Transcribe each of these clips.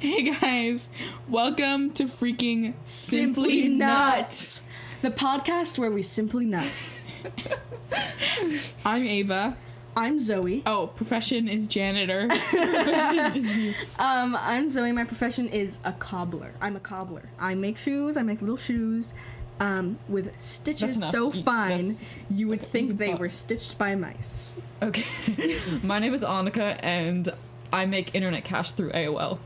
Hey guys, welcome to freaking SimplyNut, the podcast where we simply nut. I'm Ava. I'm Zoe. Oh, profession is janitor. I'm Zoe. My profession is a cobbler. I'm a cobbler. I make shoes. I make little shoes, with stitches so fine you would think they were stitched by mice. Okay. My name is Annika, and I make internet cash through AOL.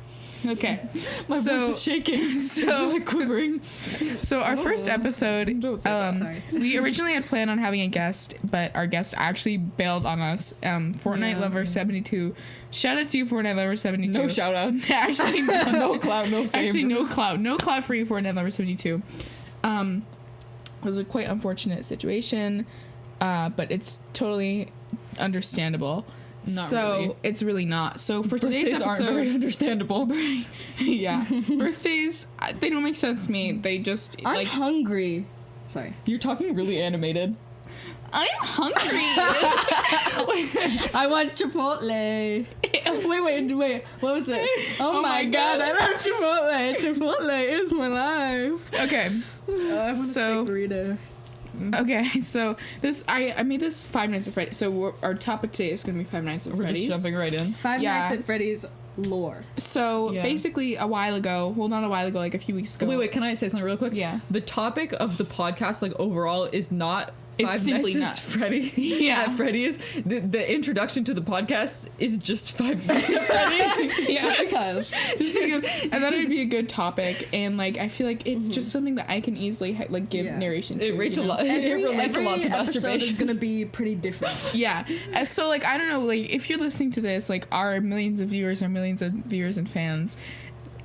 Okay. My voice is shaking. It's like quivering. So our first episode, Sorry. we originally had planned on having a guest, but our guest actually bailed on us. Fortnite Lover 72. Shout out to you, Fortnite Lover 72. No shout outs. Actually, no clout, no fame. Actually, no clout. No clout for you, Fortnite Lover 72. It was a quite unfortunate situation, but it's totally understandable. Not really. It's really not. So for today's Birthdays episode, aren't very understandable. yeah, birthdays they don't make sense to me. They just I'm hungry. Sorry. You're talking really animated. I'm hungry. I want Chipotle. Wait. What was it? Oh my god, I love Chipotle. Chipotle is my life. Okay. I want a steak burrito. Okay, so I made this 5 Nights at Freddy's. So our topic today is going to be 5 Nights at We're Freddy's. just jumping right in. Five Nights at Freddy's lore. So basically a while ago, well not a while ago, like a few weeks ago. Wait, can I say something real quick? Yeah. The topic of the podcast, like overall, is not It's Five Nights SimplyNut. at Freddy. Yeah. At Freddy's. The introduction to the podcast is just 5 Nights at Freddy's. Yeah. Because I thought it'd be a good topic, and like I feel like it's just something that I can easily give narration to. It rates you know? a lot. It relates a lot to episode is masturbation. gonna be pretty different. Yeah. So like I don't know, like if you're listening to this, like our millions of viewers and fans,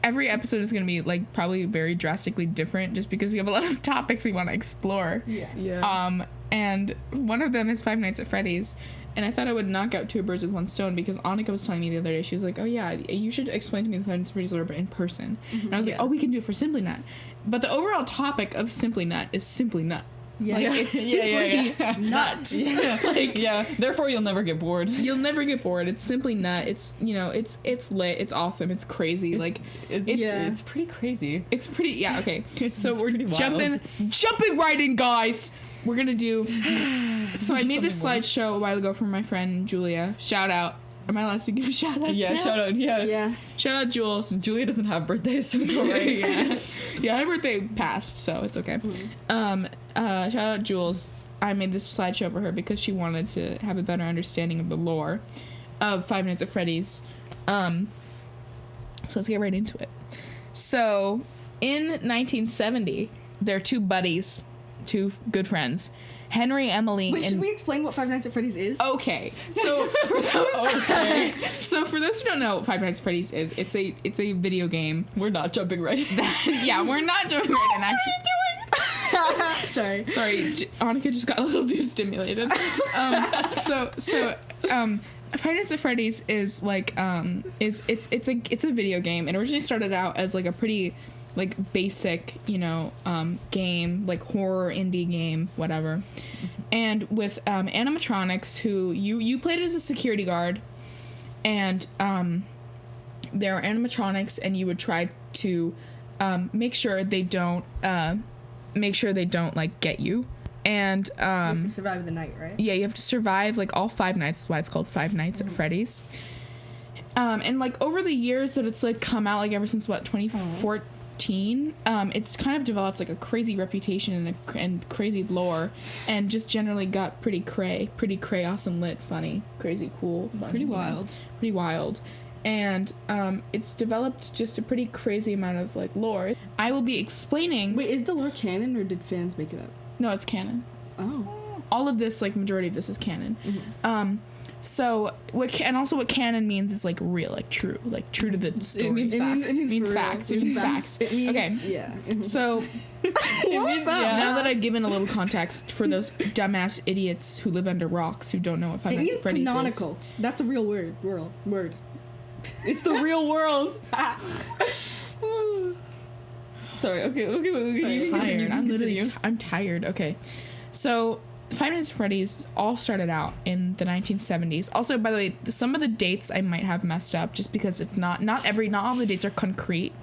every episode is going to be like probably very drastically different just because we have a lot of topics we want to explore. Yeah. And one of them is 5 Nights at Freddy's. And I thought I would knock out 2 birds with 1 stone because Annika was telling me the other day, she was like, oh yeah, you should explain to me the 5 Nights at Freddy's lore, but in person. And I was like, oh, we can do it for SimplyNut. But the overall topic of SimplyNut is SimplyNut. Yeah. Like, it's simply nuts. Yeah. Like, yeah. Therefore, you'll never get bored. you'll never get bored. It's SimplyNut. It's, it's lit. It's awesome. It's crazy. Like, It's pretty crazy. it's pretty, yeah, okay. So It's we're pretty wild. jumping right in, guys. We're gonna do, so I made this Something worse. slideshow a while ago for my friend Julia. Shout out. Am I allowed to give shout outs? Yeah, shout out. Yeah. Yeah. Shout out Jules. Julia doesn't have birthdays, so it's alright. Yeah, my birthday passed, so it's okay. Shout out Jules. I made this slideshow for her because she wanted to have a better understanding of the lore of 5 Nights at Freddy's. So let's get right into it. So in 1970, there are 2 buddies, 2 good friends, Henry, Emily, Wait, and should we explain what Five Nights at Freddy's is? okay. So for those so for those who don't know what 5 Nights at Freddy's is, it's a video game. We're not jumping right in. Yeah, we're not jumping right in actually. Sorry. Annika just got a little too stimulated. So 5 Nights at Freddy's is like it's a video game. It originally started out as like a pretty like basic, game, like horror indie game, whatever. And with animatronics who you played as a security guard, and there are animatronics, and you would try to make sure they don't like get you. And You have to survive the night, right? yeah, you have to survive like all 5 nights. That's why it's called 5 Nights at Freddy's. And like over the years that it's like come out, like ever since 2014, it's kind of developed like a crazy reputation and crazy lore, and just generally got pretty cray, awesome, lit, funny, crazy, cool, fun, Pretty wild. pretty wild. And it's developed just a pretty crazy amount of like lore. I will be explaining. Wait, is the lore canon or did fans make it up? No, it's canon. Oh. All of this, like majority of this, is canon. So what canon means is like real, like true to the story. It means facts. It means facts. It means facts. It means, okay. Yeah. So It means now that I've given a little context for those dumbass idiots who live under rocks who don't know what 5 It Nights means at Freddy's canonical. That's a real word. Word. It's the real world. Sorry. Okay. is. You can continue. I'm literally I'm tired. Okay. So Five Nights at Freddy's all started out in the 1970s. Also, by the way, some of the dates I might have messed up just because it's not all the dates are concrete,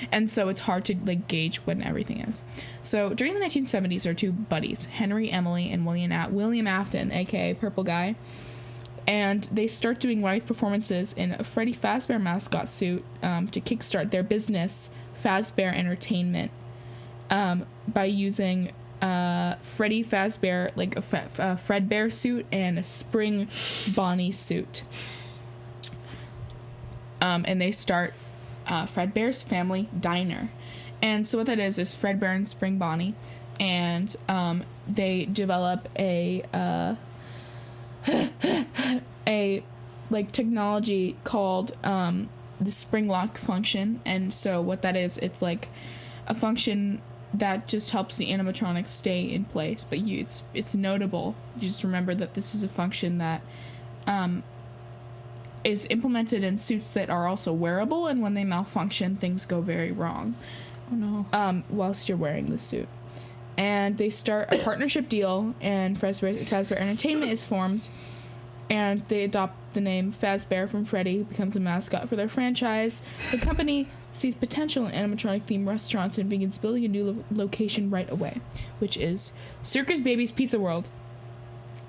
and so it's hard to like gauge when everything is. So during the 1970s, there are two buddies, Henry Emily and William Afton, aka Purple Guy, and they start doing live performances in a Freddy Fazbear mascot suit to kickstart their business, Fazbear Entertainment, by using Freddy Fazbear, like a Fredbear suit and a Spring Bonnie suit. And they start Fredbear's Family Diner. And so what that is Fredbear and Spring Bonnie. And they develop a like technology called the spring lock function. And so what that is, it's like a function that just helps the animatronics stay in place, but it's notable. You just remember that this is a function that is implemented in suits that are also wearable, and when they malfunction, things go very wrong. Oh no. Whilst you're wearing the suit. And they start a partnership deal, and Fazbear Entertainment is formed, and they adopt the name Fazbear from Freddy, who becomes a mascot for their franchise. The company sees potential in animatronic-themed restaurants and begins building a new location right away, which is Circus Baby's Pizza World.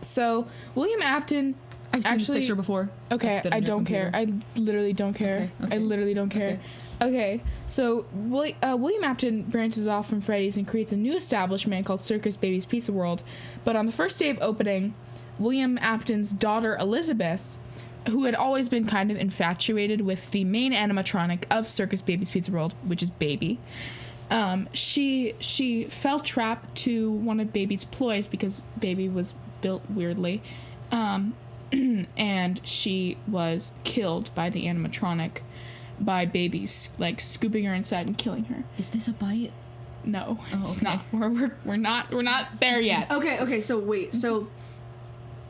So, William Afton... I've seen this picture before. Okay, I don't care. I literally don't care. Okay. I literally don't care. Okay, so William Afton branches off from Freddy's and creates a new establishment called Circus Baby's Pizza World. But on the first day of opening, William Afton's daughter, Elizabeth, who had always been kind of infatuated with the main animatronic of Circus Baby's Pizza World, which is Baby, she fell trap to one of Baby's ploys because Baby was built weirdly, and she was killed by the animatronic, by Baby's like scooping her inside and killing her. Is this a bite? No, it's not. We're not there yet. Okay. So wait. So.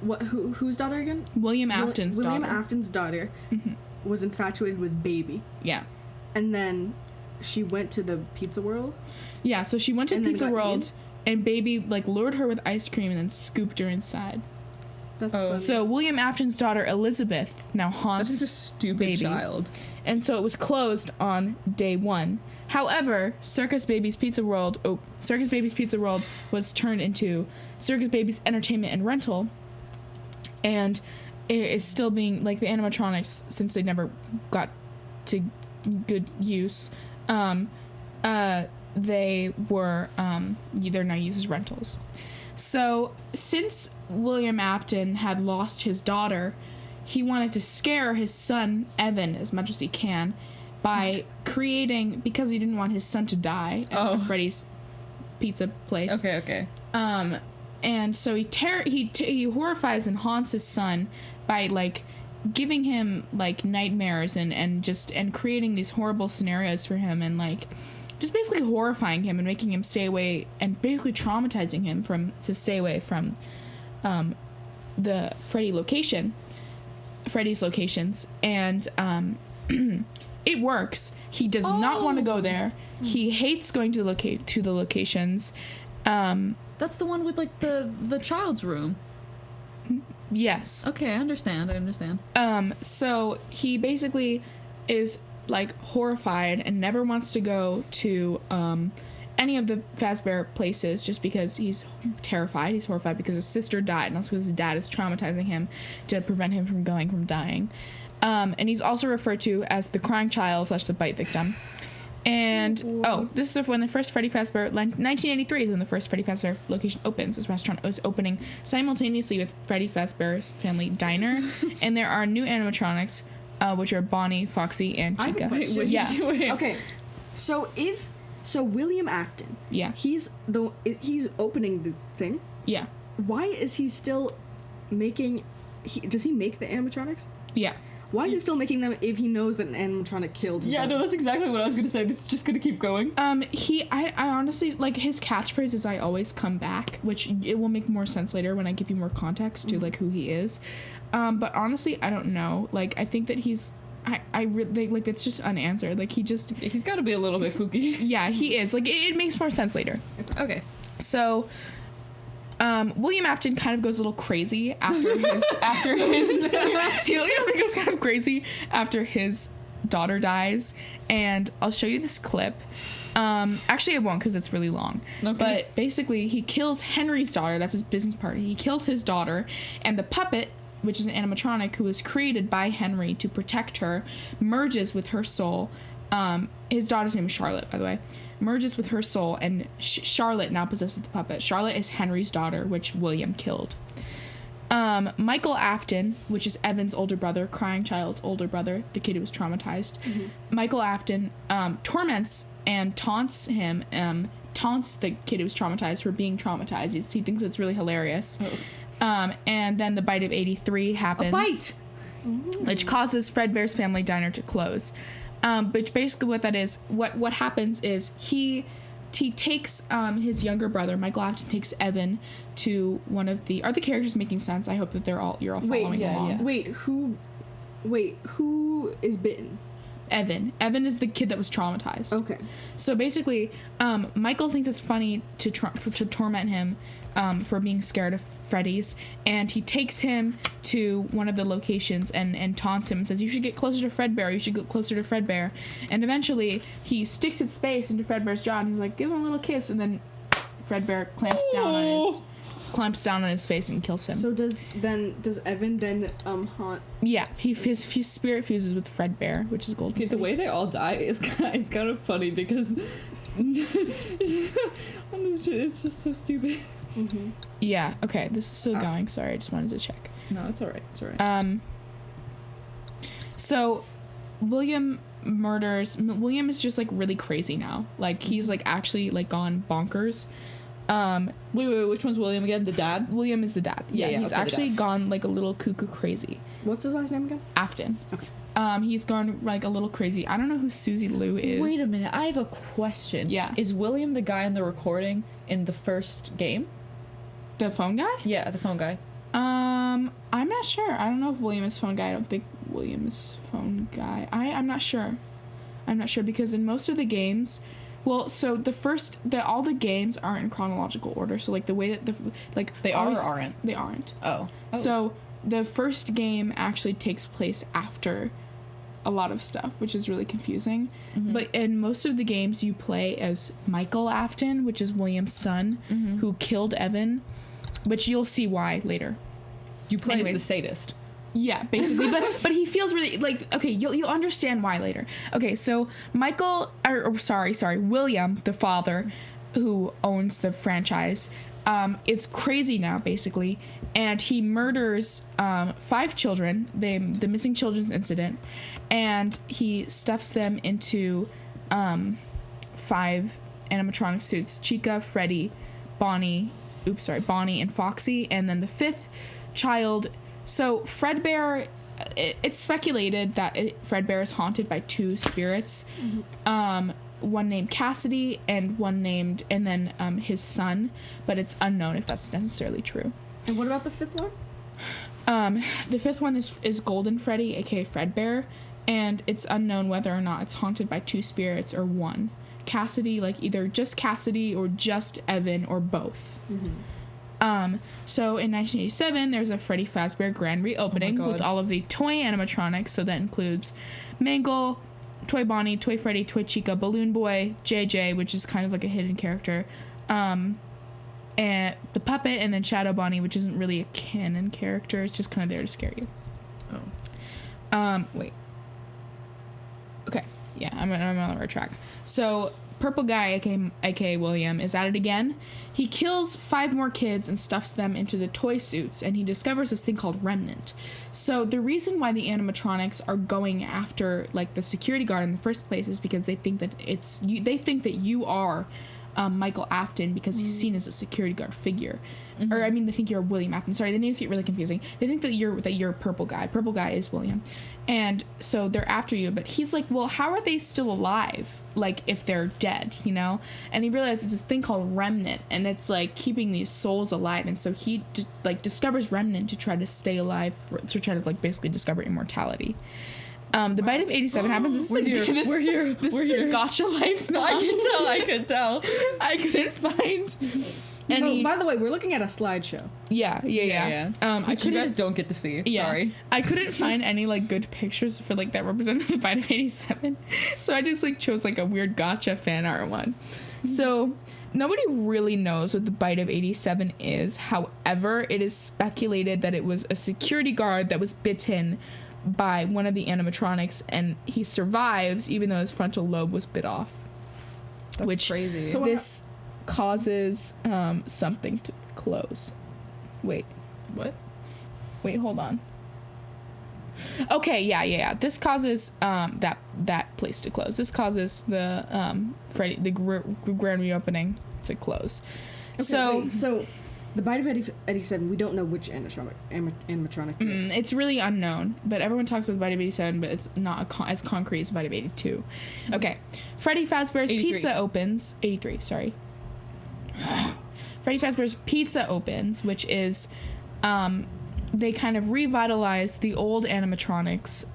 What? Whose daughter again? William Afton's daughter. William Afton's daughter was infatuated with Baby. Yeah. And then she went to the Pizza World. Yeah, so she went to Pizza World, eaten? and Baby like lured her with ice cream and then scooped her inside. That's funny. So William Afton's daughter Elizabeth now haunts That's just a stupid Baby. child. And so it was closed on day 1. However, Circus Baby's Pizza World was turned into Circus Baby's Entertainment and Rental. And it is still being, like, the animatronics, since they never got to good use, they were, they're now used as rentals. So, since William Afton had lost his daughter, he wanted to scare his son, Evan, as much as he can, by creating, because he didn't want his son to die at Freddy's pizza place. Okay. And so he horrifies and haunts his son by like giving him like nightmares and creating these horrible scenarios for him, and like just basically horrifying him and making him stay away, and basically traumatizing him to stay away from the Freddy's locations. And it works. He does not want to go there. He hates going to the locations. That's the one with like the child's room. Yes. Okay, I understand. So he basically is like horrified and never wants to go to any of the Fazbear places just because he's terrified. He's horrified because his sister died, and also because his dad is traumatizing him to prevent him from dying. And he's also referred to as the crying child / the bite victim. And this is when the first Freddy Fazbear, 1983 is when the first Freddy Fazbear location opens. This restaurant was opening simultaneously with Freddy Fazbear's Family Diner, and there are new animatronics, which are Bonnie, Foxy, and Chica. Okay, so William Afton, he's opening the thing. Yeah. Why is he still making? Does he make the animatronics? Yeah. Why is he still making them if he knows that an animatronic killed him? Yeah, no, that's exactly what I was gonna say. This is just gonna keep going. I honestly, like, his catchphrase is "I always come back," which it will make more sense later when I give you more context to like who he is. But honestly, I don't know. Like, I think that he's, I really like it's just unanswered. Like, he's got to be a little bit kooky. Yeah, he is. Like, it makes more sense later. Okay. So, William Afton kind of goes a little crazy after his William goes kind of crazy after his daughter dies, and I'll show you this clip. Actually I won't because it's really long. Okay. But basically he kills Henry's daughter. That's his business partner. He kills his daughter, and the puppet, which is an animatronic who was created by Henry to protect her, merges with her soul. His daughter's name is Charlotte, by the way. Merges with her soul, and Charlotte now possesses the puppet. Charlotte is Henry's daughter, which William killed. Michael Afton, which is Evan's older brother, crying child's older brother, the kid who was traumatized. Mm-hmm. Michael Afton torments and taunts him, taunts the kid who was traumatized for being traumatized. He thinks it's really hilarious. Oh. And then the bite of 83 happens. A bite! Which causes Fredbear's family diner to close. But basically what that is, what happens is he takes his younger brother, Michael Afton, takes Evan to one of the... Are the characters making sense? I hope that you're all following along. Yeah. Who is bitten? Evan. Evan is the kid that was traumatized. Okay. So basically, Michael thinks it's funny to torment him for being scared of Freddy's, and he takes him to one of the locations and taunts him and says, you should get closer to Fredbear, you should get closer to Fredbear. And eventually, he sticks his face into Fredbear's jaw, and he's like, give him a little kiss, and then Fredbear clamps down on his face and kills him. So does Evan then haunt? Yeah, his spirit fuses with Fredbear, which is golden. Okay, the way they all die is kind of funny because it's just so stupid. Mm-hmm. Yeah. Okay. This is still going. Sorry, I just wanted to check. No, it's all right. It's all right. So William is just like really crazy now. Like he's like actually like gone bonkers. Wait, which one's William again? The dad? William is the dad. Yeah, he's actually gone like a little cuckoo crazy. What's his last name again? Afton. Okay. He's gone like a little crazy. I don't know who Susie Lou is. Wait a minute, I have a question. Yeah. Is William the guy in the recording in the first game? The phone guy? Yeah, the phone guy. I'm not sure. I don't know if William is phone guy. I don't think William is phone guy. I'm not sure. I'm not sure because in most of the games, well, so all the games aren't in chronological order. So like the way that they are or aren't? They aren't. Oh. So the first game actually takes place after a lot of stuff, which is really confusing. Mm-hmm. But in most of the games, you play as Michael Afton, which is William's son, mm-hmm. who killed Evan, which you'll see why later. You play as the sadist. Yeah, basically, but he feels really like, okay, you'll understand why later. Okay, so William, the father, who owns the franchise, is crazy now basically, and he murders 5 children. The missing children's incident, and he stuffs them into 5 animatronic suits: Chica, Freddy, Bonnie, and Foxy, and then the 5th child. So Fredbear, it's speculated that Fredbear is haunted by 2 spirits, mm-hmm. One named Cassidy and then his son, but it's unknown if that's necessarily true. And what about the 5th one? The 5th one is Golden Freddy, aka Fredbear, and it's unknown whether or not it's haunted by 2 spirits or 1. Cassidy, like either just Cassidy or just Evan or both. Mm-hmm. So in 1987, there's a Freddy Fazbear grand reopening with all of the toy animatronics. So that includes Mangle, Toy Bonnie, Toy Freddy, Toy Chica, Balloon Boy, JJ, which is kind of like a hidden character, and the puppet, and then Shadow Bonnie, which isn't really a canon character. It's just kind of there to scare you. Oh. Wait. Okay. Yeah, I'm on the right track. So Purple Guy, aka William, is at it again. He kills 5 more kids and stuffs them into the toy suits, and he discovers this thing called Remnant. So the reason why the animatronics are going after like the security guard in the first place is because they think that they think that you are Michael Afton because he's seen as a security guard figure. Mm-hmm. Or I mean, they think you're William Afton. Sorry, the names get really confusing. They think that you're Purple Guy. Purple Guy is William, and so they're after you. But he's like, well, how are they still alive? Like if they're dead, you know? And he realizes this thing called Remnant, and it's like keeping these souls alive. And so he discovers Remnant to try to stay alive, to try to like basically discover immortality. The bite of 87 happens. We're here. This is a gotcha life. No, I can tell. I couldn't find. Oh, by the way, we're looking at a slideshow. Yeah. Which you guys don't get to see. Yeah. Sorry. I couldn't find any like good pictures for like that represented the Bite of 87. So I just like chose like a weird gotcha fan art one. So nobody really knows what the Bite of 87 is. However, it is speculated that it was a security guard that was bitten by one of the animatronics, and he survives even though his frontal lobe was bit off. That's which crazy. So this causes something to close. Wait, hold on. Okay, yeah. This causes that place to close. This causes the grand reopening to close. Okay, so the Bite of 87, we don't know which animatronic did it. It's really unknown, but everyone talks about the Bite of 87, but it's not as concrete as the Bite of 82. Okay, Freddy Fazbear's 83. Pizza opens. 83, sorry. Freddy Fazbear's Pizza opens, which is, they kind of revitalize the old animatronics,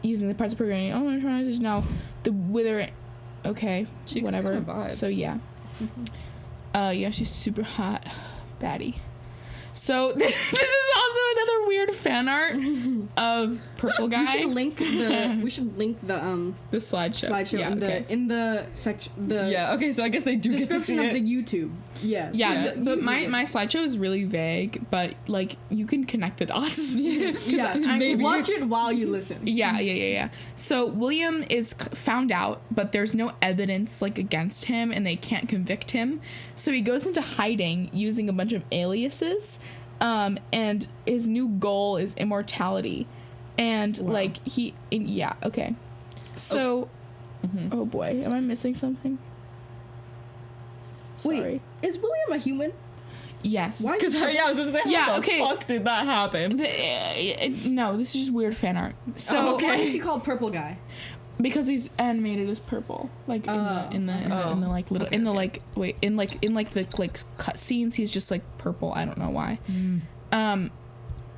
using the parts of programming. Oh, animatronics is now the wither. Okay, She whatever. kind of vibes. So yeah. Yeah, she's super hot, baddie. So this is also another weird fan art of Purple Guy. We should link the the slideshow. Yeah, in the section. Okay, so I guess they do get to description see of the it. YouTube. Yeah. But my slideshow is really vague, but like you can connect the dots. Maybe watch it while you listen. Yeah. So William is found out, but there's no evidence like against him, and they can't convict him. So he goes into hiding using a bunch of aliases, and his new goal is immortality, and okay. So, oh boy, am I missing something? Sorry. Wait, is William a human? Yes. Why? Because I was going to say, how the fuck did that happen? No, this is just weird fan art. So Why is he called Purple Guy? Because he's animated as purple, like in the like little the cut scenes, he's just like purple. I don't know why.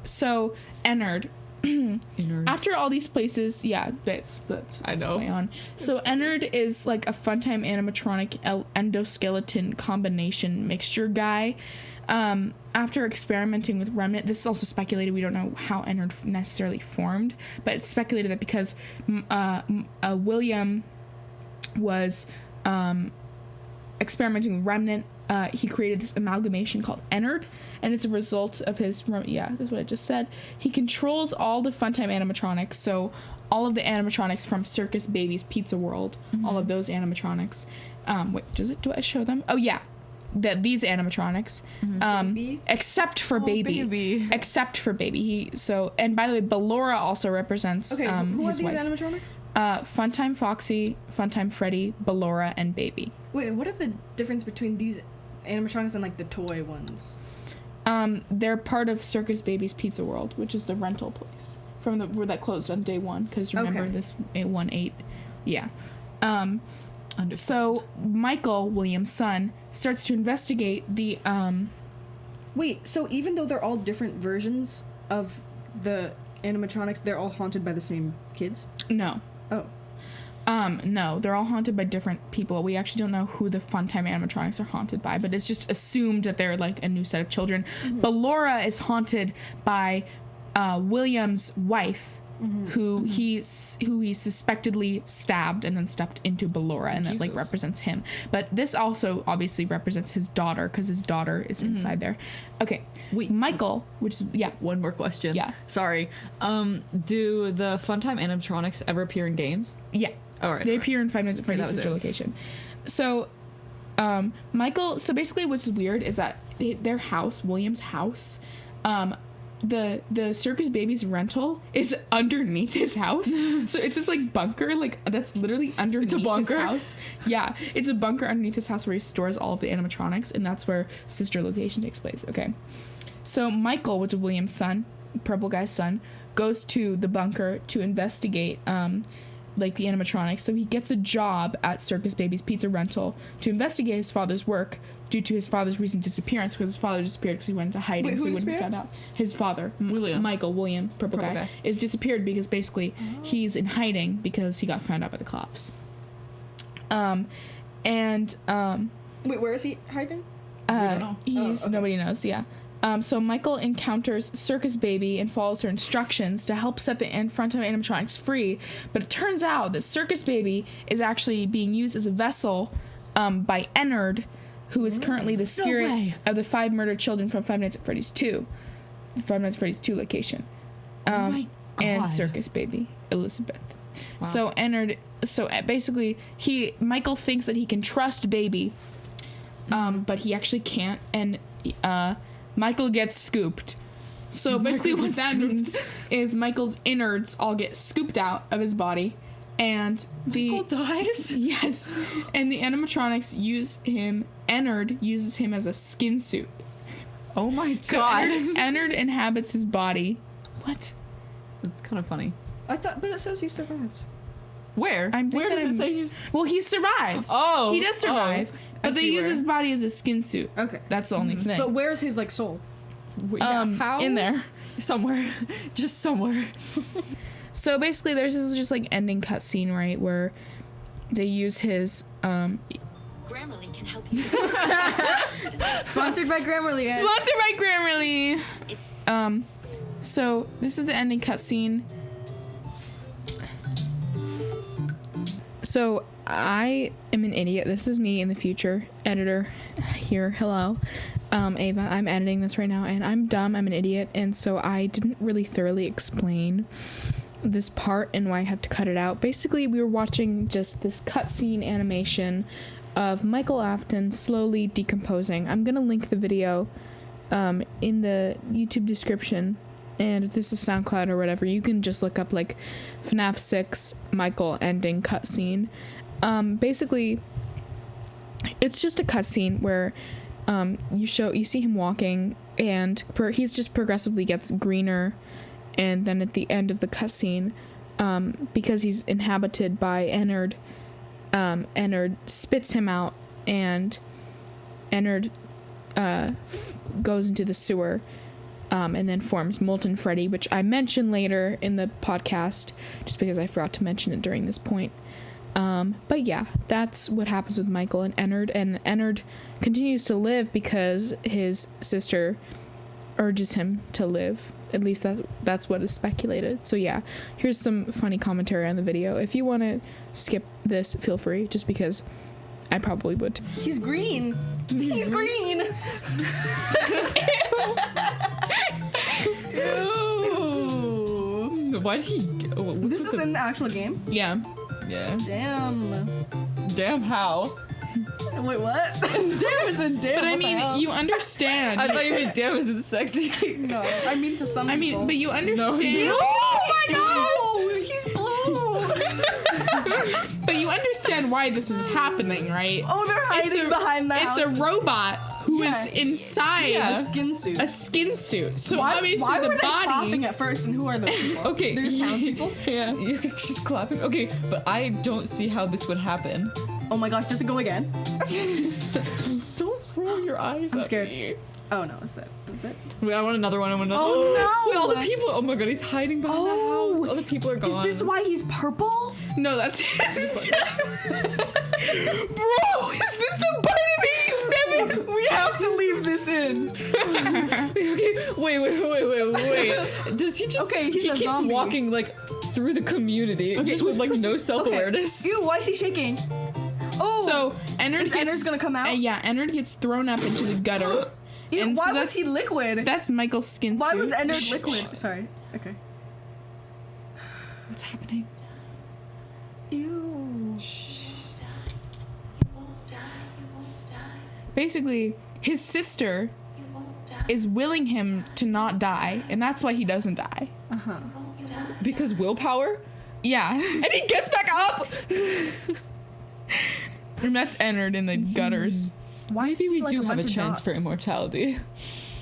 So Ennard. After all these places, bits. I know. Play on. So Ennard is like a Funtime animatronic endoskeleton combination mixture guy. After experimenting with Remnant, this is also speculated. We don't know how Ennard necessarily formed, but it's speculated that because William was experimenting with Remnant, he created this amalgamation called Ennard, and it's a result of his that's what I just said. He controls all the Funtime animatronics, so all of the animatronics from Circus Baby's Pizza World, all of those animatronics. Do I show them? Oh yeah, these animatronics, except for Baby. Except for Baby. And by the way, Ballora also represents who are his these wife. animatronics? Funtime Foxy, Funtime Freddy, Ballora, and Baby. Wait, what are the difference between these animatronics and like the toy ones? They're part of Circus Baby's Pizza World, which is the rental place where that closed on day one. Because remember this 1-8, yeah. So Michael, William's son, starts to investigate the Wait, so even though they're all different versions of the animatronics, they're all haunted by the same kids? No. Oh. No, they're all haunted by different people. We actually don't know who the Funtime animatronics are haunted by, but it's just assumed that they're like a new set of children. Ballora is haunted by William's wife, who he suspectedly stabbed and then stuffed into Ballora, and that like represents him. But this also obviously represents his daughter, because his daughter is inside there. Okay, wait, Michael, which is One more question. Yeah. Sorry. Do the Funtime animatronics ever appear in games? Yeah. All right. They appear in 5 Minutes at Freddy's that was sister it. location. So, Michael. So basically, what's weird is that their house, William's house, the Circus Baby's rental is underneath his house. So it's this like bunker, like that's literally underneath his house. Yeah, it's a bunker underneath his house where he stores all of the animatronics, and that's where sister location takes place. Okay, so Michael, which is William's son, Purple Guy's son, goes to the bunker to investigate like the animatronics. So he gets a job at Circus Baby's Pizza Rental to investigate his father's work due to his father's recent disappearance, because his father disappeared because he went into hiding. Wait, so he who wouldn't be found out. His father, William, Purple Guy, is disappeared because basically he's in hiding because he got found out by the cops. And Wait, where is he hiding? don't know. Nobody knows. Yeah. So Michael encounters Circus Baby and follows her instructions to help set the in front of animatronics free. But it turns out that Circus Baby is actually being used as a vessel by Ennard, who is currently the spirit of the 5 murdered children from Five Nights at Freddy's 2. The Five Nights at Freddy's 2 location. Oh my God. And Circus Baby, Elizabeth. Wow. So Ennard, basically Michael thinks that he can trust Baby, but he actually can't, and Michael gets scooped. So basically what that means is Michael's innards all get scooped out of his body, and Michael dies? Yes. And the animatronics Ennard uses him as a skin suit. Oh my So God. Ennard inhabits his body. What? It's kind of funny. I thought, but it says he survived. Where? Where does it say he's... Well, he survives. Oh. He does survive. But they use his body as a skin suit. Okay. That's the only thing. But where's his like soul? How? In there. Somewhere. Just somewhere. So basically there's this just like ending cutscene, right, where they use his Grammarly can help you. Sponsored by Grammarly. Guys. Sponsored by Grammarly. So this is the ending cutscene. So I am an idiot. This is me in the future. Editor here. Hello. Ava, I'm editing this right now, and I'm dumb. I'm an idiot, and so I didn't really thoroughly explain this part and why I have to cut it out. Basically, we were watching just this cutscene animation of Michael Afton slowly decomposing. I'm gonna link the video in the YouTube description, and if this is SoundCloud or whatever, you can just look up like FNAF 6 Michael ending cutscene. Basically, it's just a cutscene where you see him walking, and he's just progressively gets greener, and then at the end of the cutscene, because he's inhabited by Ennard, Ennard spits him out, and Ennard goes into the sewer, and then forms Molten Freddy, which I mention later in the podcast, just because I forgot to mention it during this point. But yeah, that's what happens with Michael and Ennard continues to live because his sister urges him to live. At least that's what is speculated. So yeah, here's some funny commentary on the video. If you want to skip this, feel free, just because I probably would. He's green. He's green. Ew. Why did he... This is in the actual game? Yeah. Yeah. Damn, how? Wait, what? Damn is in damn. But I mean, you understand. I thought you meant damn as in sexy. No, I mean to some people. But you understand. No. Oh my God! He's blue! But you understand why this is happening, right? Oh, they're hiding behind that. It's a robot who is Yeah. inside a skin suit. a skin suit. So why obviously were the they clapping body. at first, and who are those people? Okay. There's townspeople? Yeah. She's clapping. Okay, but I don't see how this would happen. Oh my gosh, does it go again? Don't roll your eyes I'm at scared. me. Oh no, that's it. That's it. Wait, I want another one. I want another Oh, no. Wait, all the people. Oh my God, he's hiding behind that house. All the people are gone. Is this why he's purple? No, that's his. Bro, is this the part of 87? We have to leave this in. Okay, wait. Does he just... Okay, he's he a keeps zombie. walking, like, through the community, just with, like, no self-awareness. Ew, why is he shaking? Oh, So Ennard's gonna come out? Yeah, Ennard gets thrown up into the gutter. Ew, and why so was that's- he liquid? That's Michael's skin Why suit. was Ennard liquid? Sorry. Okay. What's happening? Ew. Basically, his sister is willing him to not die, and that's why he doesn't die. Because willpower? Yeah. And he gets back up! And that's Ennard in the gutters. Why is Maybe he we like do a have a bunch of chance for dots? immortality.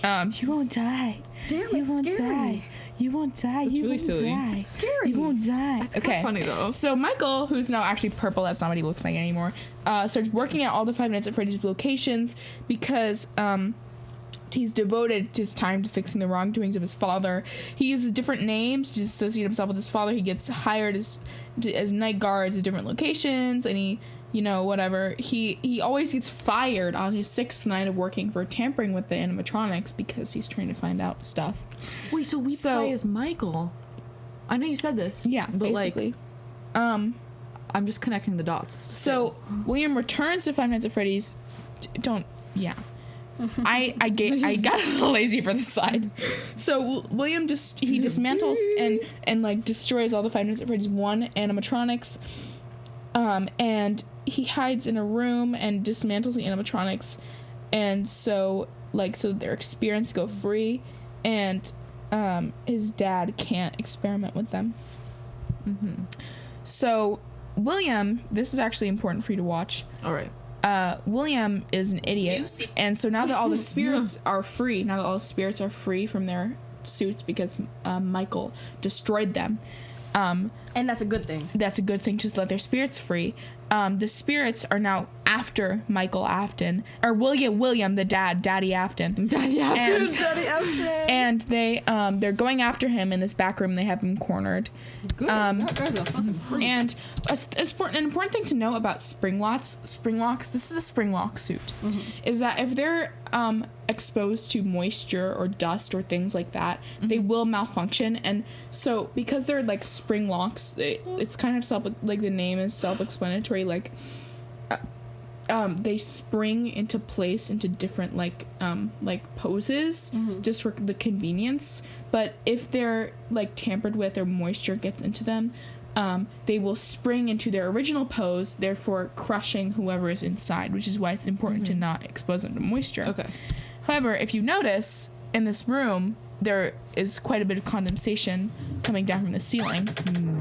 You won't die. Damn, You it's won't scary. die. You won't die. That's You really won't silly. die. It's scary. You won't die. It's Okay. funny though. So Michael, who's now actually purple, that's not what he looks like anymore, starts working at all the Five Nights at Freddy's locations because he's devoted his time to fixing the wrongdoings of his father. He uses different names to associate himself with his father. He gets hired as night guards at different locations, and he whatever. He always gets fired on his 6th night of working for tampering with the animatronics because he's trying to find out stuff. Wait, so we play as Michael? I know you said this. Yeah, but basically. I'm just connecting the dots. So William returns to Five Nights at Freddy's. I got a little lazy for this slide. So William he dismantles and like destroys all the Five Nights at Freddy's 1 animatronics. And he hides in a room and dismantles the animatronics, and so their experience go free, and his dad can't experiment with them. Mm-hmm. So William, this is actually important for you to watch. All right. William is an idiot, and so now that all the spirits are free, from their suits because Michael destroyed them. And that's a good thing. That's a good thing, just let their spirits free. The spirits are now after Michael Afton, or William, the Daddy Afton. Daddy Afton. And they're going after him in this back room. They have him cornered. Good. That guy's a fucking freak. And an important thing to know about springlocks, this is a springlock suit, is that if they're exposed to moisture or dust or things like that, they will malfunction. And so because they're like springlocks, it's kind of the name is self-explanatory. They spring into place into different poses just for the convenience. But if they're tampered with or moisture gets into them, they will spring into their original pose, therefore crushing whoever is inside, which is why it's important to not expose them to moisture. Okay. However, if you notice in this room, there is quite a bit of condensation coming down from the ceiling.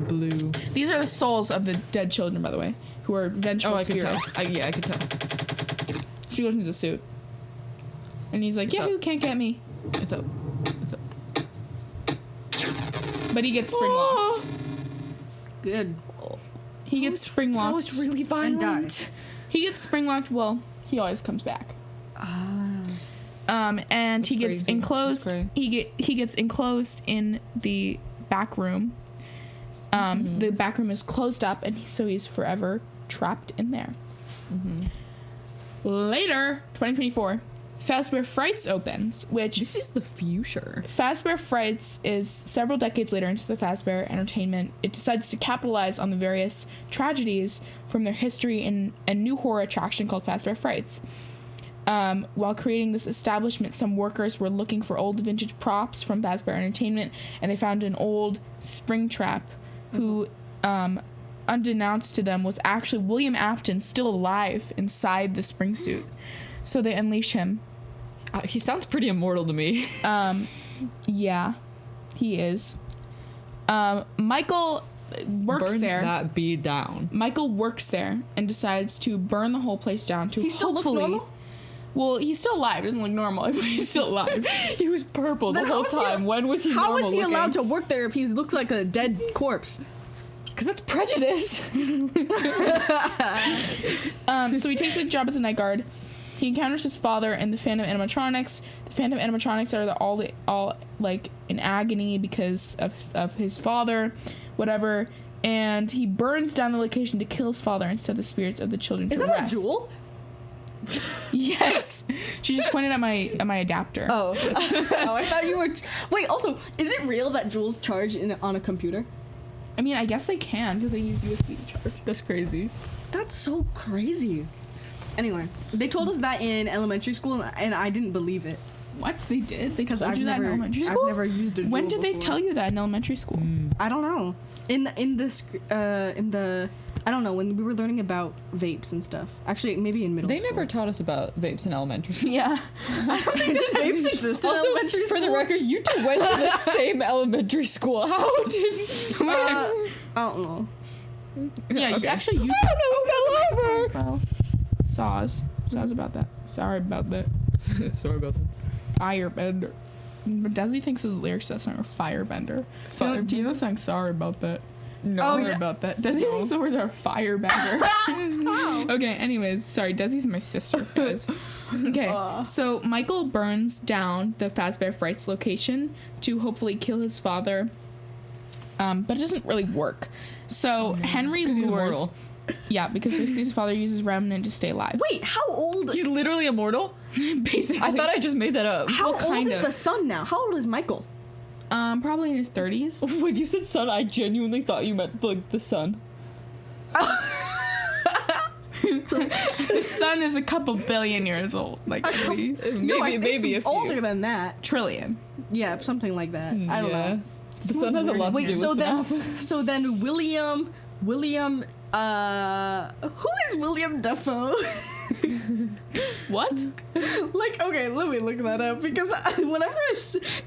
Blue. These are the souls of the dead children, by the way, who are vengeful spirits. I could tell. She goes into the suit. And he's like, who can't get me? It's up. But he gets spring locked. Good. He gets spring locked. That was really violent. He gets spring locked. Well, he always comes back. And he gets enclosed. He gets enclosed in the back room. The back room is closed up, and so he's forever trapped in there. Later, 2024, Fazbear Frights opens, which this is the future. Fazbear Frights is several decades later into the Fazbear Entertainment. It decides to capitalize on the various tragedies from their history in a new horror attraction called Fazbear Frights. While creating this establishment, some workers were looking for old vintage props from Fazbear Entertainment, and they found an old Springtrap who, unbeknownst to them, was actually William Afton still alive inside the spring suit. So they unleash him. He sounds pretty immortal to me. Yeah, he is. Michael works Burns there. That bee down. Michael works there and decides to burn the whole place down to He still looks normal? Well, he's still alive. He doesn't look normal, but he's still alive. He was purple the Then whole how is he- time. When was he How normal is he looking? allowed to work there if he looks like a dead corpse? Because that's prejudice. So he takes a job as a night guard. He encounters his father and the Phantom Animatronics. The Phantom Animatronics are all like in agony because of his father, whatever. And he burns down the location to kill his father and set the spirits of the children to rest. Is that a jewel? Yes. She just pointed at my adapter. Oh. Oh, I thought you were... Wait, also, is it real that jewels charge on a computer? I mean, I guess they can because they use USB to charge. That's crazy. That's so crazy. Anyway, they told us that in elementary school, and I didn't believe it. What? They did? They told I've you that in elementary school? I've never used a jewel When did they before. tell you that in elementary school? I don't know. In the I don't know, when we were learning about vapes and stuff. Actually, maybe in middle They school. never taught us about vapes in elementary school. Yeah. Did vapes exist in Also, elementary school? for the record, you two went to the same elementary school. How did... I don't know. Yeah, Okay. actually, you I don't know, fell over. well, Saws about that. Sorry about that. Sorry about that. Firebender. But Desi thinks of the lyrics to that song are Firebender. Do you know the song Sorry About That? No. Sorry about that. Desi thinks the words are Firebender. Okay, anyways, sorry, Desi's my sister, guys. Okay, so Michael burns down the Fazbear Frights location to hopefully kill his father. But it doesn't really work. So Henry Because he's lures... immortal. Yeah, because basically his father uses remnant to stay alive. Wait, how old? He's literally immortal? Basically. I thought I just made that up. How Well, old kind is of. the son now? How old is Michael? Probably in his 30s. When you said son, I genuinely thought you meant like the sun. The sun is a couple billion years old. Like, please. Maybe it's a few. older than that. Trillion. Yeah, something like that. I don't know. The sun has a lot to Wait, do so with then, FNAF. so then William, who is William Dafoe? What? Like, okay, let me look that up because whenever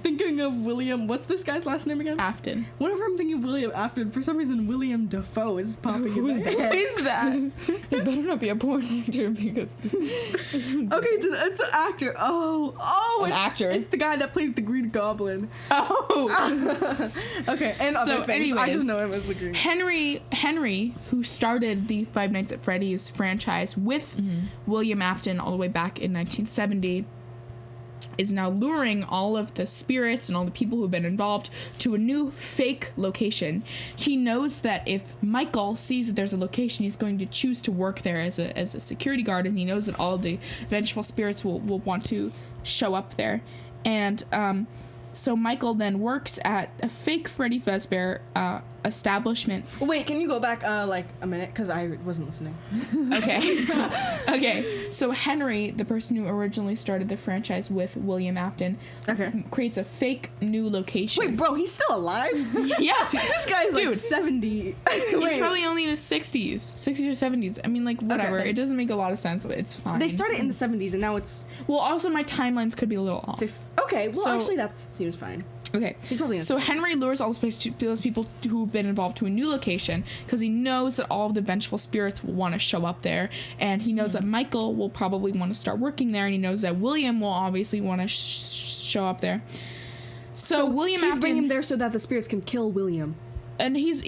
thinking of William, what's this guy's last name again? Afton. Whenever I'm thinking of William Afton, for some reason William Dafoe is popping in my head. Who is that? It better not be a porn actor because this Okay, it's an actor. Oh, An actor? It's the guy that plays the Green Goblin. Oh. Okay, and So, other things. I anyways, just know him as the Green. Henry, who started the Five Nights at Freddy's franchise with William Afton all the way back in 1970, is now luring all of the spirits and all the people who've been involved to a new fake location. He knows that if Michael sees that there's a location, he's going to choose to work there as a security guard, and he knows that all the vengeful spirits will want to show up there. And so Michael then works at a fake Freddy Fazbear establishment. Wait, can you go back like a minute because I wasn't listening. Okay. Okay. So Henry, the person who originally started the franchise with William Afton, creates a fake new location. Wait, bro, he's still alive? Yes. This guy's like Dude. 70. He's probably only in his 60s or 70s. I mean, like, whatever. Okay, It doesn't make a lot of sense, but it's fine. They started in the 70s and now it's Well, also, my timelines could be a little off. Okay, well, So- actually, that seems fine. Okay. He's probably in So his 70s. Henry lures all those people who've been involved to a new location because he knows that all of the vengeful spirits will want to show up there, and he knows that Michael will probably want to start working there, and he knows that William will obviously want to show up there. So William he's Afton, bringing him there so that the spirits can kill William. and he's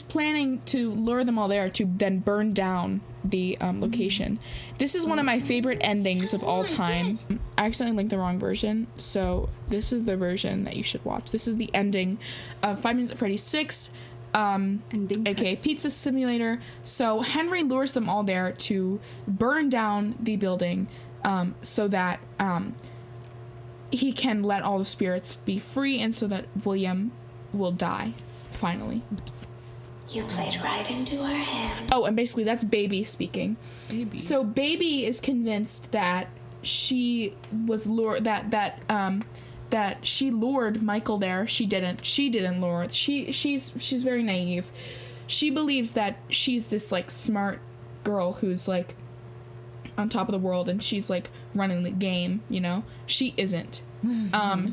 planning to lure them all there to then burn down the location. This is one of my favorite endings of all time. I accidentally linked the wrong version, so this is the version that you should watch. This is the ending of Five Nights at Freddy's 6, aka Pizza Simulator. So Henry lures them all there to burn down the building so that he can let all the spirits be free, and so that William will die finally. You played right into our hands. Oh, and basically that's Baby speaking. Baby. So Baby is convinced that she was lured that she lured Michael there. She didn't lure. She's very naive. She believes that she's this like smart girl who's like on top of the world and she's like running the game, you know? She isn't.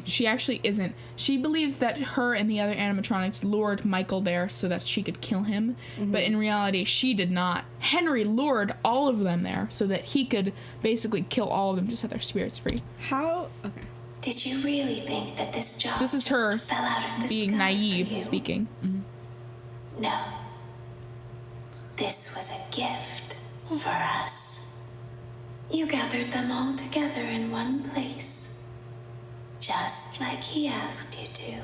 She actually isn't. She believes that her and the other animatronics lured Michael there so that she could kill him, but in reality, she did not. Henry lured all of them there so that he could basically kill all of them to set their spirits free. How? Okay. Did you really think that this job This is just her fell out of the being sky naive for you? speaking. No. This was a gift for us. You gathered them all together in one place, just like he asked you to.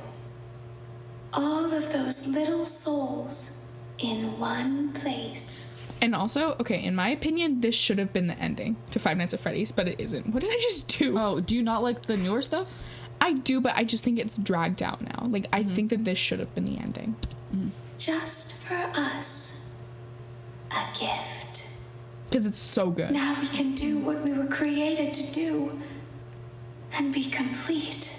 All of those little souls in one place. And also, okay, in my opinion, this should have been the ending to Five Nights at Freddy's, but it isn't. What did I just do? Oh, do you not like the newer stuff? I do, but I just think it's dragged out now. Like, I think that this should have been the ending. Just for us. A gift. Because it's so good. Now we can do what we were created to do. And be complete.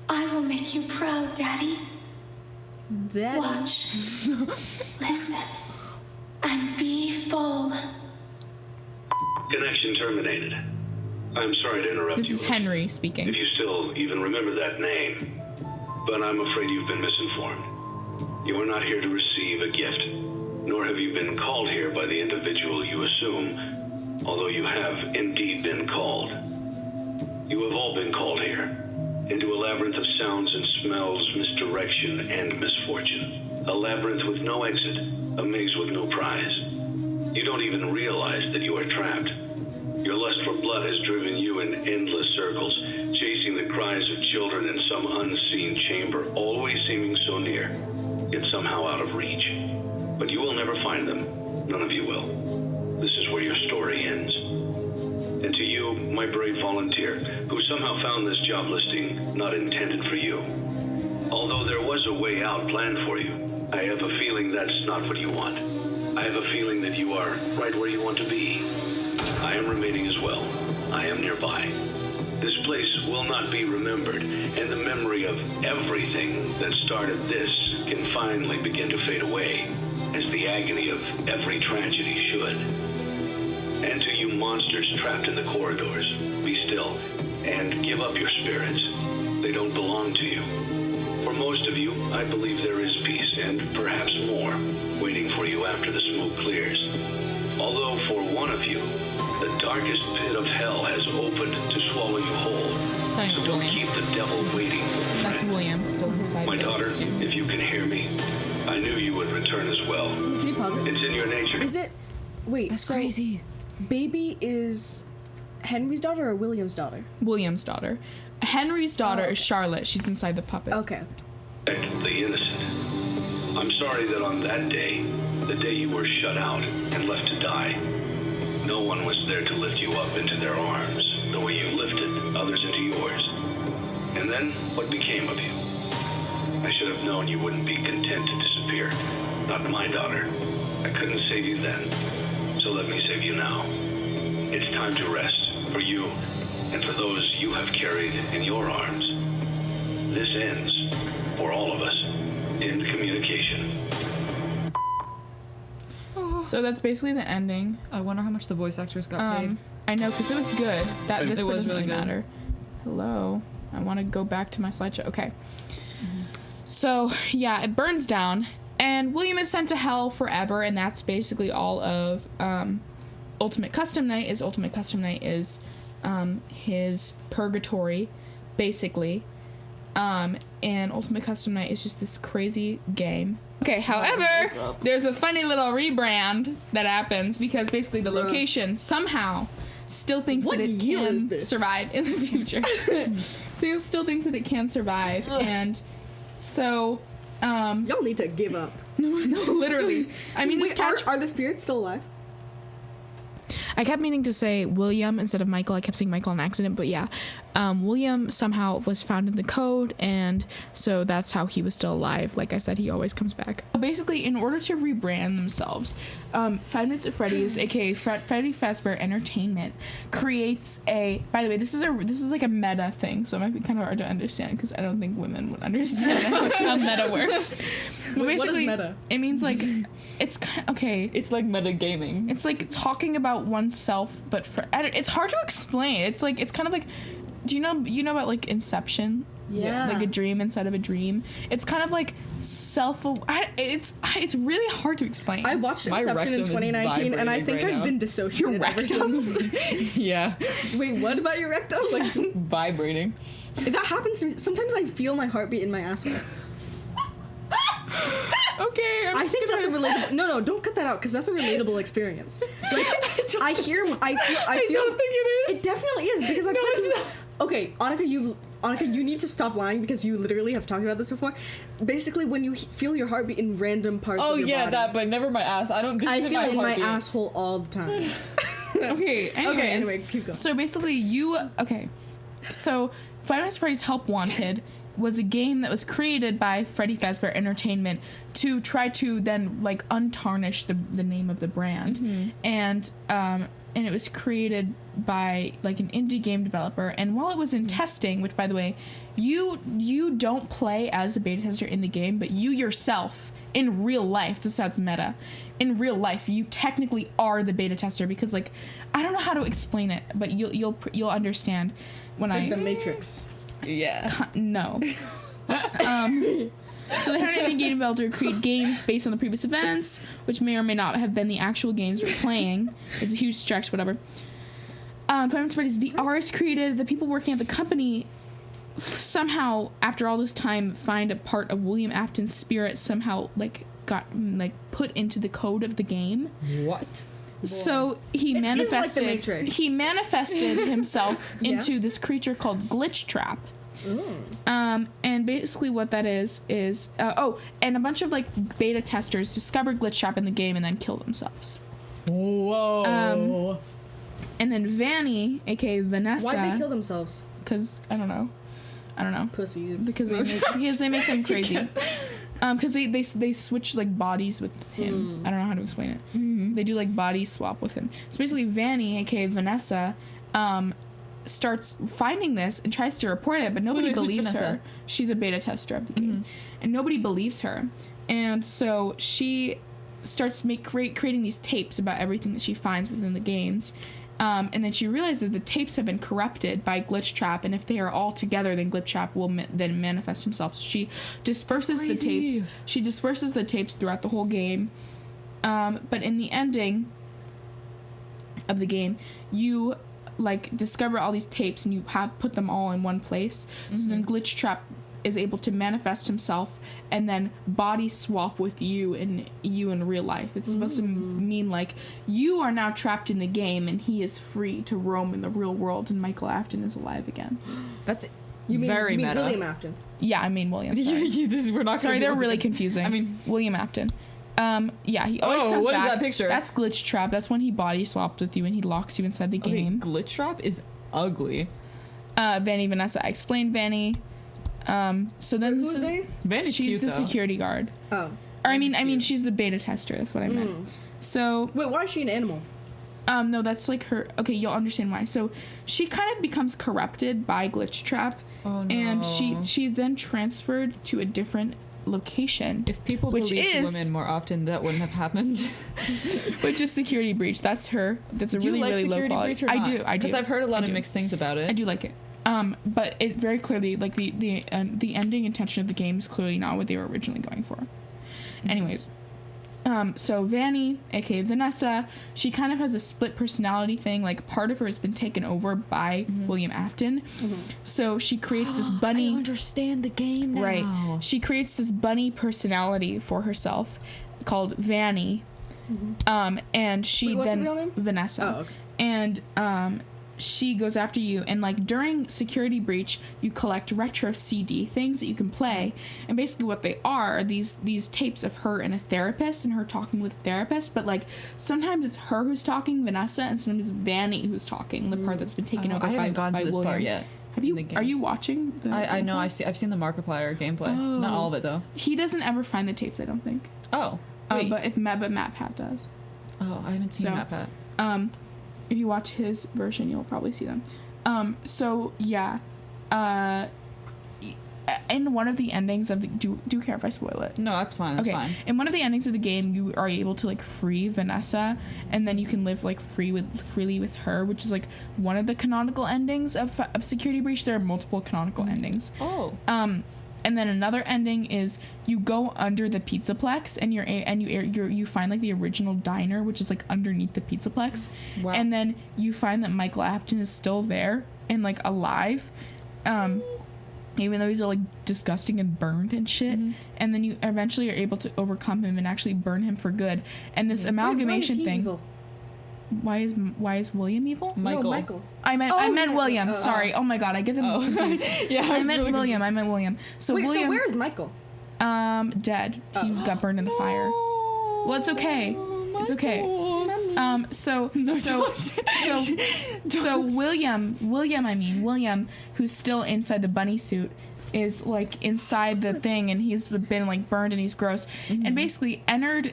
I will make you proud, Daddy. Daddy. Watch. Listen. And be full. Connection terminated. I'm sorry to interrupt This you. is Henry speaking. If you still even remember that name, but I'm afraid you've been misinformed. You are not here to receive a gift, nor have you been called here by the individual you assume, although you have indeed been called. You have all been called here, into a labyrinth of sounds and smells, misdirection and misfortune. A labyrinth with no exit, a maze with no prize. You don't even realize that you are trapped. Your lust for blood has driven you in endless circles, chasing the cries of children in some unseen chamber, always seeming so near, yet somehow out of reach. But you will never find them. None of you will. This is where your story ends. And to you, my brave volunteer, who somehow found this job listing not intended for you. Although there was a way out planned for you, I have a feeling that's not what you want. I have a feeling that you are right where you want to be. I am remaining as well. I am nearby. This place will not be remembered, and the memory of everything that started this can finally begin to fade away, as the agony of every tragedy should. And to you monsters trapped in the corridors, be still and give up your spirits. They don't belong to you. For most of you, I believe there is peace, and perhaps more, waiting for you after the smoke clears. Although for one of you, the darkest pit of hell has opened to swallow you whole. So don't keep the devil waiting. That's William still inside My the daughter, suit. if you can hear me, I knew you would return as well. Can you pause it? It's in your nature. Is it? Wait, That's so crazy. Baby is Henry's daughter or William's daughter? William's daughter. Henry's daughter is Charlotte. She's inside the puppet. Okay. Protect the innocent. I'm sorry that on that day, the day you were shut out and left to die, no one was there to lift you up into their arms the way you lifted others into yours. And then what became of you? I should have known you wouldn't be content to disappear. Not my daughter. I couldn't save you then. So let me save you now. It's time to rest for you and for those you have carried in your arms. This ends, for all of us, in communication. So that's basically the ending. I wonder how much the voice actors got paid. I know, because it was good. That It this part was doesn't really really good. matter. Hello. I want to go back to my slideshow. Okay. So, yeah, it burns down, and William is sent to hell forever, and that's basically all of Ultimate Custom Night is. Ultimate Custom Night is his purgatory, basically. And Ultimate Custom Night is just this crazy game. Okay, however, there's a funny little rebrand that happens because basically the location somehow still thinks What that it year is can this? survive in the future. So it still thinks that it can survive, and so Y'all need to give up. no, literally. I mean, this Wait, catch. are the spirits still alive? I kept meaning to say William instead of Michael. I kept saying Michael on accident, but yeah. William somehow was found in the code, and so that's how he was still alive. Like I said, he always comes back. Basically, in order to rebrand themselves, 5 Nights at Freddy's, aka Freddy Fazbear Entertainment, creates a. By the way, this is like a meta thing, so it might be kind of hard to understand because I don't think women would understand how meta works. But Wait, what is basically, meta? it means like it's okay. It's like metagaming. It's like talking about oneself, but it's hard to explain. It's like it's kind of like, do you know about like Inception? Yeah. Like a dream inside of a dream. It's kind of like it's really hard to explain. I watched My Inception in rectum is 2019, and I vibrating think right I've now. been dissociated ever since. Yeah. Wait, what about your rectum? Like, Vibrating. that happens to me. Sometimes I feel my heartbeat in my asshole. Okay, I think that's a relatable. No, don't cut that out because that's a relatable experience. Like, I feel. I don't think it is. It definitely is because I've No, heard it's people. Okay, Annika, you need to stop lying because you literally have talked about this before. Basically, when you feel your heartbeat in random parts Oh of your yeah, body. that, but never my ass. I don't. This I isn't feel it in my heartbeat. asshole all the time. Okay, anyways, anyway, keep going. So basically, so Five Nights at Freddy's Help Wanted was a game that was created by Freddy Fazbear Entertainment to try to then like untarnish the name of the brand, and it was created by like an indie game developer. And while it was in testing, which by the way, you don't play as a beta tester in the game, but you yourself in real life, this sounds meta, in real life you technically are the beta tester because like I don't know how to explain it, but you'll understand when Like the Matrix. Yeah. no. So they had an indie game developer create games based on the previous events, which may or may not have been the actual games we're playing. It's a huge stretch, whatever. Five Nights at Freddy's VR is created. The people working at the company somehow, after all this time, find a part of William Afton's spirit somehow like got like put into the code of the game. What? So he It is like the manifested. Matrix. He manifested himself Yeah. into this creature called Glitch Trap, And basically what that is and a bunch of like beta testers discover Glitch Trap in the game and then kill themselves. Whoa. And then Vanny, aka Vanessa. Why'd they kill themselves? Because I don't know. Pussies. Because they make them crazy. Because they switch like bodies with him. I don't know how to explain it. They do like body swap with him. So basically, Vanny, aka Vanessa, starts finding this and tries to report it, but nobody believes her. She's a beta tester of the game, and nobody believes her. And so she starts creating these tapes about everything that she finds within the games. And then she realizes the tapes have been corrupted by Glitch Trap, and if they are all together, then Glitch Trap will then manifest himself. So she disperses the tapes. She disperses the tapes throughout the whole game. But in the ending of the game, you like discover all these tapes and you have put them all in one place. So then Glitch Trap is able to manifest himself and then body swap with you in real life. It's supposed to mean like you are now trapped in the game and he is free to roam in the real world and Michael Afton is alive again. That's You mean meta. William Afton? Yeah, I mean William. Sorry, We're not. sorry they're really confusing. I mean William Afton. Yeah, he always comes what back. is that picture? That's Glitch Trap. That's when he body swapped with you and he locks you inside the game. Glitch Trap is ugly. Vanny, Vanessa. I explained Vanny. So then Who are they? Vanny's she's cute, the though. security guard. Oh. Or I mean she's the beta tester. That's what I meant. So Wait, why is she an animal? no, that's like her. Okay, you'll understand why. So she kind of becomes corrupted by Glitch Trap, and she's then transferred to a different location. If people which believed is women more often, that wouldn't have happened. which is Security Breach. That's her. That's a Do really you like really low Security quality. Breach or not? I do. Because I've heard a lot I of do. mixed things about it. I do like it. But it very clearly, like the ending intention of the game is clearly not what they were originally going for. Anyways, so Vanny, aka Vanessa, she kind of has a split personality thing. Like part of her has been taken over by William Afton. So she creates this bunny. I understand the game now. Right. She creates this bunny personality for herself called Vanny. And she Wait, what's her then real name? Vanessa. Oh, okay. And she goes after you, and like during Security Breach you collect retro CD things that you can play, and basically what they are these tapes of her and a therapist and her talking with a therapist, but like sometimes it's her who's talking, Vanessa, and sometimes it's Vanny who's talking, the part that's been taken over I haven't by gone to this William. part yet. Have in you? the game. Are you watching the I know. gameplay? I've seen the Markiplier gameplay. Oh. Not all of it though. He doesn't ever find the tapes, I don't think. Oh. Wait. But MatPat does. Oh, I haven't seen So, that Pat. If you watch his version, you'll probably see them. So yeah, in one of the endings of the do care if I spoil it? No, that's fine. That's fine. In one of the endings of the game, you are able to like free Vanessa, and then you can live like freely with her, which is like one of the canonical endings of Security Breach. There are multiple canonical endings. Oh. And then another ending is you go under the Pizzaplex and you find like the original diner, which is like underneath the Pizzaplex. Wow. And then you find that Michael Afton is still there and like alive, even though he's all like disgusting and burned and shit. And then you eventually are able to overcome him and actually burn him for good. And this amalgamation Why is he thing. evil? Why is William evil? Michael. No, Michael. I meant yeah. William. Sorry. Oh my god, I get them confused. Yeah, I was meant really William. I meant William. So Wait, William. so where is Michael? Dead. He got burned in the fire. Well, it's okay. It's okay. So William, who's still inside the bunny suit, is like inside the thing, and he's been like burned and he's gross. And basically Ennard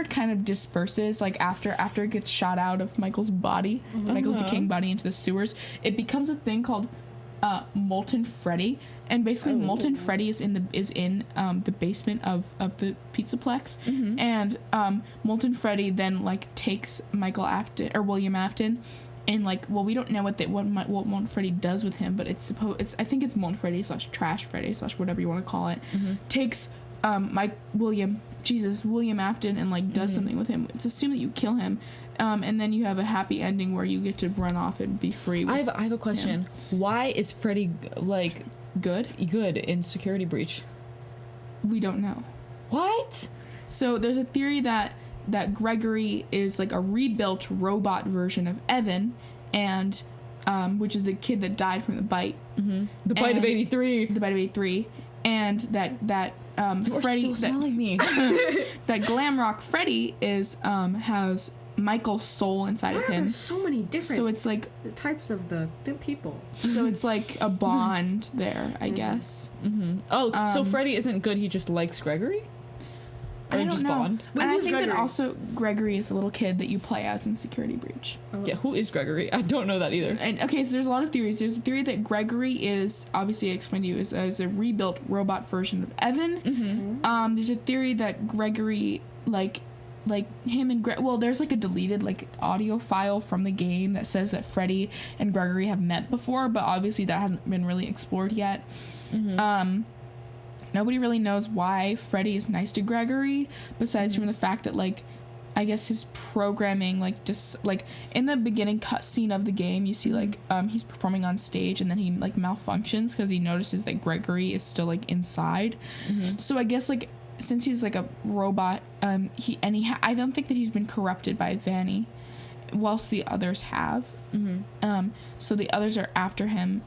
kind of disperses like after it gets shot out of Michael's body, Michael's decaying body into the sewers. It becomes a thing called Molten Freddy, and basically Molten Freddy is in the basement of the Pizzaplex, and Molten Freddy then like takes Michael Afton or William Afton, and like, well, we don't know what Molten Freddy does with him, but I think it's Molten Freddy / Trash Freddy / whatever you want to call it, takes William Afton and like does something with him. It's assumed that you kill him, and then you have a happy ending where you get to run off and be free. I have a question. Why is Freddy like good in Security Breach? We don't know. What? So there's a theory that Gregory is like a rebuilt robot version of Evan, and which is the kid that died from the bite. Mm-hmm. The bite of 83. The bite of 83. And that Freddy, still smelling me. that Glamrock Freddy is has Michael's soul inside of him. There's so many different. So it's like the types of the people. So it's like a bond there, I guess. Mm-hmm. Oh, so Freddy isn't good. He just likes Gregory. Or I don't just know. bond. And I think Gregory? that also Gregory is a little kid that you play as in Security Breach. Yeah, who is Gregory? I don't know that either. And okay, so there's a lot of theories. There's a theory that Gregory is, obviously I explained to you, is a rebuilt robot version of Evan. Mm-hmm. There's a theory that Gregory, like him and there's like a deleted like audio file from the game that says that Freddy and Gregory have met before, but obviously that hasn't been really explored yet. Mm-hmm. Nobody really knows why Freddy is nice to Gregory, besides from the fact that, like, I guess his programming, like, just, like, in the beginning cutscene of the game, you see, like, he's performing on stage, and then he, like, malfunctions because he notices that Gregory is still, like, inside. Mm-hmm. So I guess, like, since he's, like, a robot, I don't think that he's been corrupted by Vanny, whilst the others have. Mm-hmm. So the others are after him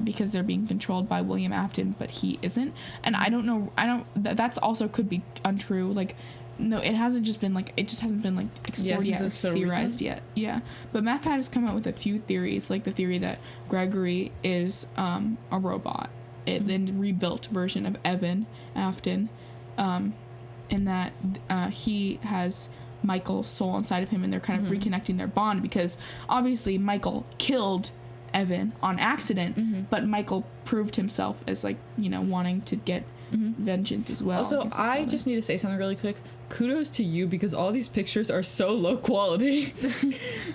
because they're being controlled by William Afton, but he isn't. And I don't know, that's also could be untrue. Like, no, it hasn't been explored yet or theorized yet. Yeah. But MathPad has come out with a few theories, like the theory that Gregory is a robot, then rebuilt version of Evan Afton, and that he has Michael's soul inside of him, and they're kind of reconnecting their bond because obviously Michael killed Evan on accident, but Michael proved himself as, like, you know, wanting to get vengeance as well. Also, I just need to say something really quick. Kudos to you because all these pictures are so low quality.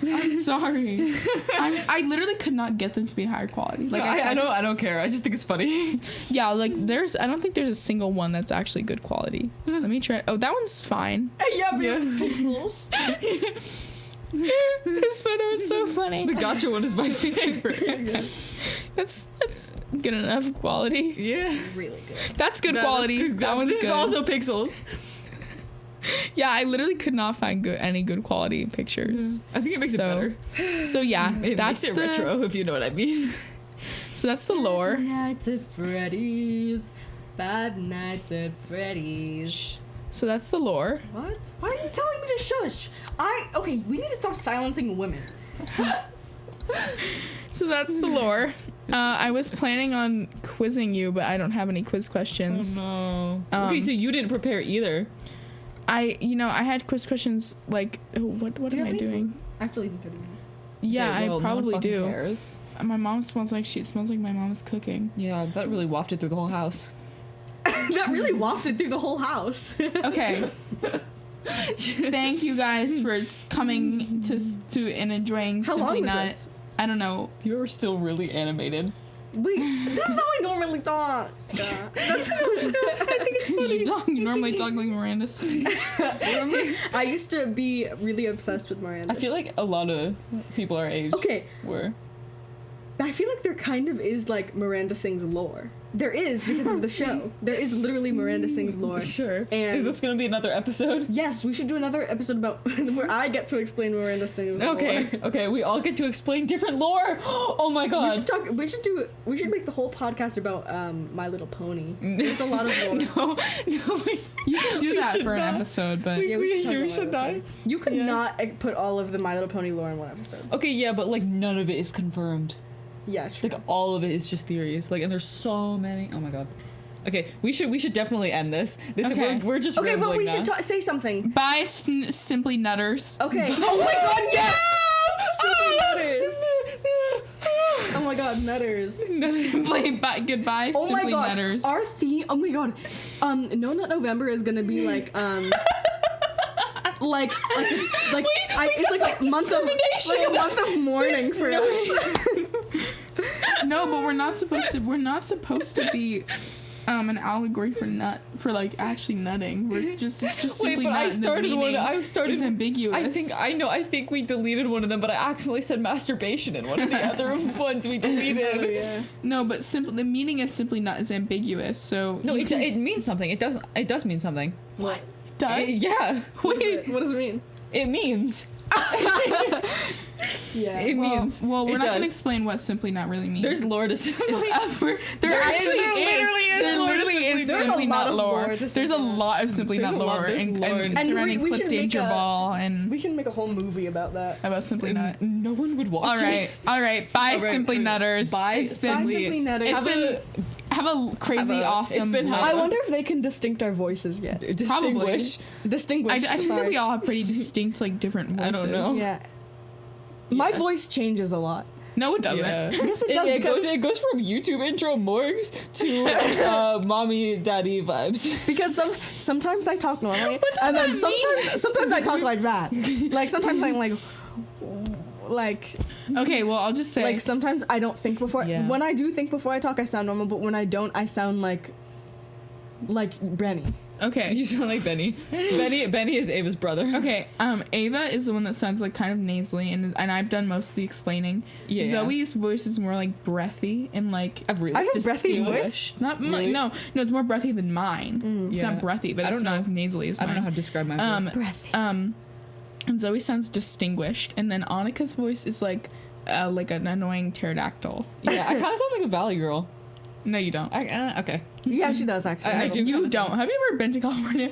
I'm sorry. I literally could not get them to be higher quality. Like, I don't care. I just think it's funny. Yeah, like I don't think there's a single one that's actually good quality. Let me try. Oh, that one's fine. Yeah, pixels. This photo is so funny. The gotcha one is my favorite. That's good enough quality. Yeah, Really good. That's good quality. That one's this good. is also pixels. Yeah, I literally could not find any good quality pictures. I think it makes it better. So yeah, It that's makes it retro, if you know what I mean. So that's the lore. Nights at Freddy's. Bad Nights at Freddy's. So that's the lore. What? Why are you telling me to shush? Okay, we need to stop silencing women. So that's the lore. I was planning on quizzing you, but I don't have any quiz questions. Oh no. Okay, so you didn't prepare either. I had quiz questions like, what am I doing? I have to leave in 30 minutes. Yeah, Okay, well, I probably no one do. cares. My mom smells like my mom is cooking. Yeah, that really wafted through the whole house. That really wafted through the whole house. Okay. Thank you guys for coming to and enjoying How long was SimplyNut. this? I don't know. You are still really animated. Wait, this is how I normally talk. That's You normally talk like Miranda. I used to be really obsessed with Miranda. I feel like a lot of people our age were. I feel like there kind of is like Miranda Sings lore. There is because of the show. There is literally Miranda Sings lore. Sure. And is this going to be another episode? yes, we should do another episode about where I get to explain Miranda Sings lore. Okay, we all get to explain different lore. Oh my god. We should make the whole podcast about My Little Pony. There's a lot of lore. No. You can do that for an episode, but We should die. You could not put all of the My Little Pony lore in one episode. Okay, yeah, but like none of it is confirmed. Yeah, true. Like all of it is just theories. Like, and there's so many. Oh my god. Okay, we should definitely end this. Okay. We're just Okay, rambling but we now. should say something. bye, Simply Nutters. Okay. Oh my god, yes! Simply Nutters. Oh my god, Nutters. Goodbye, Oh my Simply gosh, Nutters. our theme. Oh my god, No Nut November is gonna be like it's like a month of mourning for us. No, but we're not supposed to be an allegory for like actually nutting. It's just simply but nut. I started one. I started. It's ambiguous. I think we deleted one of them, but I accidentally said masturbation in one of the other ones we deleted. Oh, yeah. No, but the meaning of simply nut is ambiguous. So No, it means something. It does mean something. What? It does. Yeah. What does it mean? It means. Yeah. It means well, we're it not gonna does. explain what SimplyNut really means. There's lore to Simply. There actually literally is There's a lot SimplyNut of lore. lore to There's a SimplyNut. lot of SimplyNut lore and And surrounding we Clip should Danger make a- Ball and We can make a whole movie about that. about SimplyNut. No one would watch it. All right. Bye, All right. SimplyNutters. Bye, It's been SimplyNutters. have a crazy awesome. It's been I wonder if they can distinct our voices yet. Distinguish. Distinguish. I think that sorry. we all have pretty distinct like different voices. I don't know. Yeah. My voice changes a lot. No, it doesn't. Yeah. Yes, it does. because It goes from YouTube intro morgues to mommy daddy vibes. Because sometimes I talk normally, does and then that sometimes I talk like that. Like sometimes I'm like Okay, well I'll just say sometimes I don't think before. Yeah. When I do think before I talk, I sound normal. But when I don't, I sound like Brenny. okay. You sound like Benny. Benny is Ava's brother. Okay, Ava is the one that sounds like kind of nasally, and I've done most of the explaining. Yeah. Zoe's voice is more like breathy and like I've really I have a breathy distinguished. voice. Not Really? no, it's more breathy than mine. It's Yeah. not breathy, but I it's don't not know. as nasally as I mine. don't know how to describe my voice. Breathy. And Zoe sounds distinguished, and then Annika's voice is like an annoying pterodactyl. Yeah, I kind of sound like a Valley girl. No, you don't. Okay. Yeah, she does actually. I do. You don't. Have you ever been to California?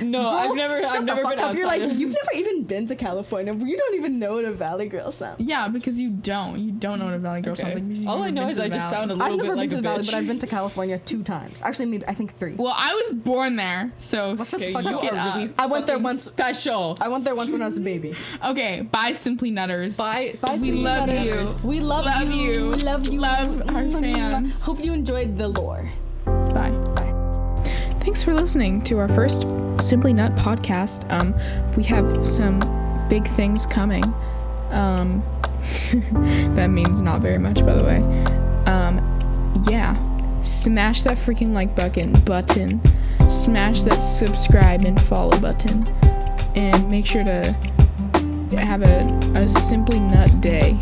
No, Girl, I've never shut the been fuck up. outside. You're like, of- you've never even been to California. You don't even know what a Valley girl sounds. Yeah, because you don't. You don't know what a Valley girl sounds Okay. like. Because you've All I never know been is to I the just Valley. sound a I've little never bit like been a to the Valley, bitch. but I've been to California 2 times. Actually, maybe I think 3. Well, I was born there, so the Okay, fuck you suck it are up. really I went there fucking once. special. I went there once when I was a baby. Okay, bye, Simply Nutters. Bye. We love you. We love you. Love you. Love you. Love our fans. Hope you enjoyed the lore. Bye. Thanks for listening to our first Simply Nut podcast. We have some big things coming. That means not very much, by the way. Yeah. Smash that freaking like button. Smash that subscribe and follow button. And make sure to have a Simply Nut day.